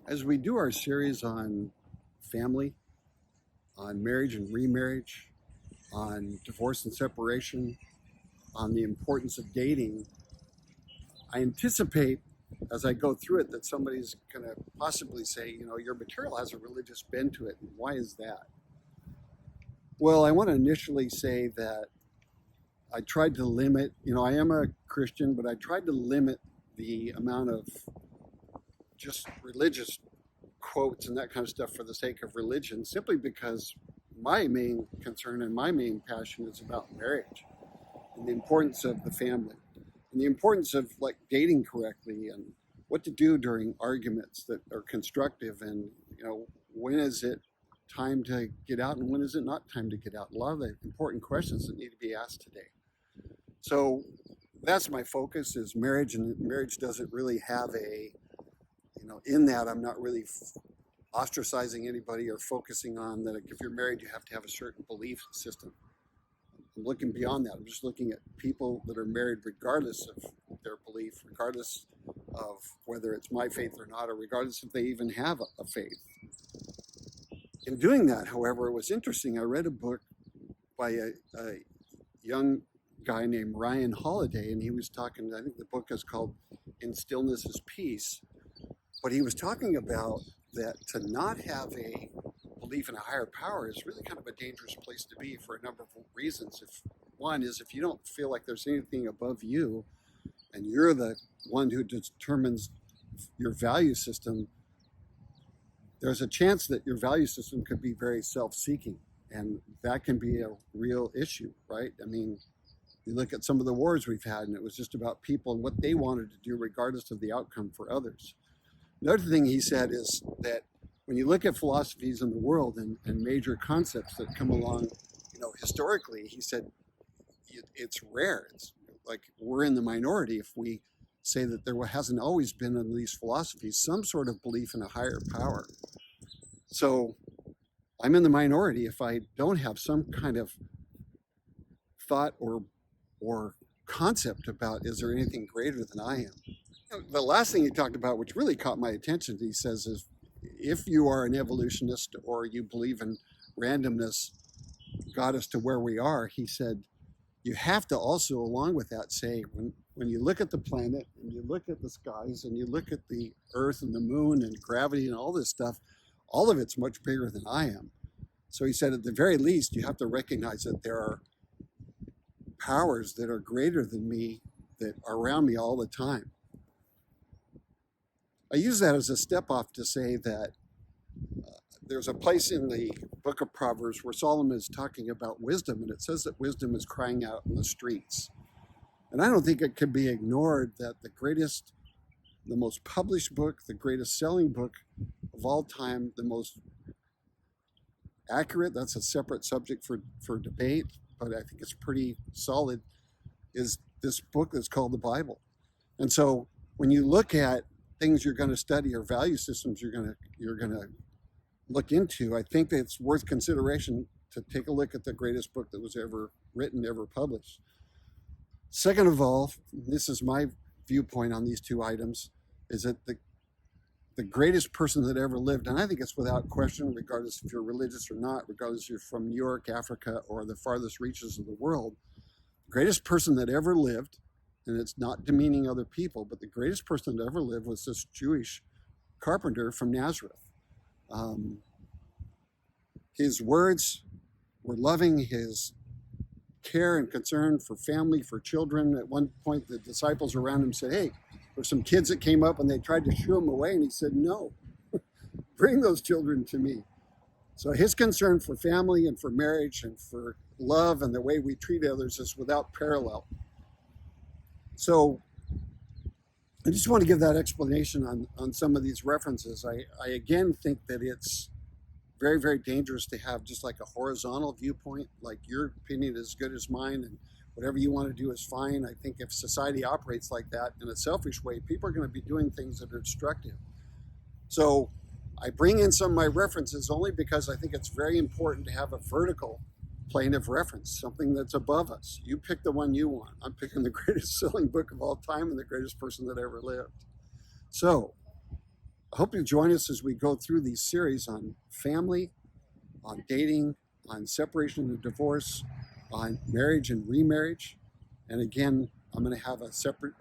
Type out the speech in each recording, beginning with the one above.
As we do our series on family, on marriage and remarriage, on divorce and separation, on the importance of dating, I anticipate as I go through it that somebody's going to possibly say, your material has a religious bend to it. And why is that? Well, I want to initially say that I tried to limit, I am a Christian, but I tried to limit the amount of just religious quotes and that kind of stuff for the sake of religion, simply because my main concern and my main passion is about marriage and the importance of the family and the importance of like dating correctly and what to do during arguments that are constructive, and when is it time to get out and when is it not time to get out. A lot of the important questions that need to be asked today. So that's my focus, is marriage, and marriage doesn't really have a in that I'm not really ostracizing anybody or focusing on that if you're married, you have to have a certain belief system. I'm looking beyond that. I'm just looking at people that are married regardless of their belief, regardless of whether it's my faith or not, or regardless if they even have a faith. In doing that, however, it was interesting. I read a book by a young guy named Ryan Holiday, and he was talking, I think the book is called In Stillness is Peace. But he was talking about that to not have a belief in a higher power is really kind of a dangerous place to be for a number of reasons. One is if you don't feel like there's anything above you and you're the one who determines your value system, there's a chance that your value system could be very self-seeking, and that can be a real issue, right? I mean, you look at some of the wars we've had, and it was just about people and what they wanted to do regardless of the outcome for others. Another thing he said is that when you look at philosophies in the world and major concepts that come along, historically, he said it's rare. It's like we're in the minority if we say that there hasn't always been in these philosophies some sort of belief in a higher power. So I'm in the minority if I don't have some kind of thought or concept about, is there anything greater than I am? The last thing he talked about, which really caught my attention, he says, is if you are an evolutionist or you believe in randomness got us to where we are, he said, you have to also, along with that, say, when you look at the planet and you look at the skies and you look at the earth and the moon and gravity and all this stuff, all of it's much bigger than I am. So he said, at the very least, you have to recognize that there are powers that are greater than me that are around me all the time. I use that as a step off to say that there's a place in the book of Proverbs where Solomon is talking about wisdom, and it says that wisdom is crying out in the streets. And I don't think it can be ignored that the most published book, the greatest selling book of all time, the most accurate, that's a separate subject for debate, but I think it's pretty solid, is this book that's called the Bible. And so when you look at things you're going to study or value systems you're going to look into, I think that it's worth consideration to take a look at the greatest book that was ever written, ever published. Second of all, this is my viewpoint on these two items, is that the greatest person that ever lived, and I think it's without question, regardless if you're religious or not, regardless if you're from New York, Africa, or the farthest reaches of the world, the greatest person that ever lived, and it's not demeaning other people, but the greatest person that ever lived was this Jewish carpenter from Nazareth. His words were loving, his care and concern for family, for children. At one point, the disciples around him said, hey, there's some kids that came up and they tried to shoo him away, and he said, no, bring those children to me. So his concern for family and for marriage and for love and the way we treat others is without parallel. So I just want to give that explanation on some of these references. I again think that it's very, very dangerous to have just like a horizontal viewpoint, like your opinion is as good as mine and whatever you want to do is fine. I think if society operates like that in a selfish way, people are going to be doing things that are destructive. So I bring in some of my references only because I think it's very important to have a vertical plane of reference, something that's above us. You pick the one you want. I'm picking the greatest selling book of all time and the greatest person that ever lived. So I hope you join us as we go through these series on family, on dating, on separation and divorce, on marriage and remarriage. And again, I'm going to have a separate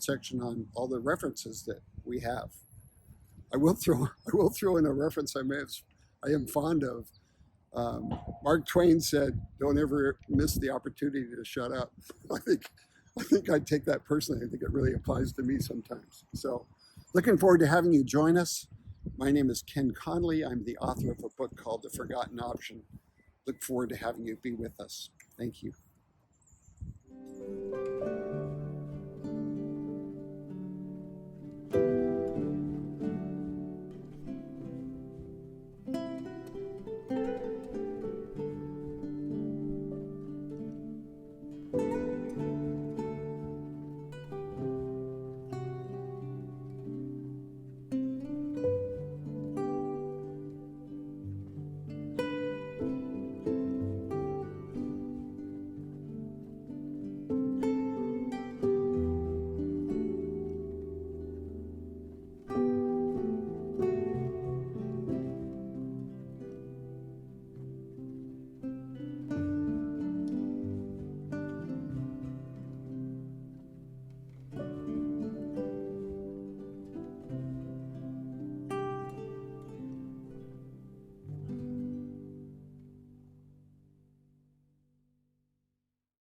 section on all the references that we have. I will throw in a reference I am fond of. Mark Twain said, "Don't ever miss the opportunity to shut up." I think I'd take that personally. I think it really applies to me sometimes. So, looking forward to having you join us. My name is Ken Conley. I'm the author of a book called The Forgotten Option. Look forward to having you be with us. Thank you.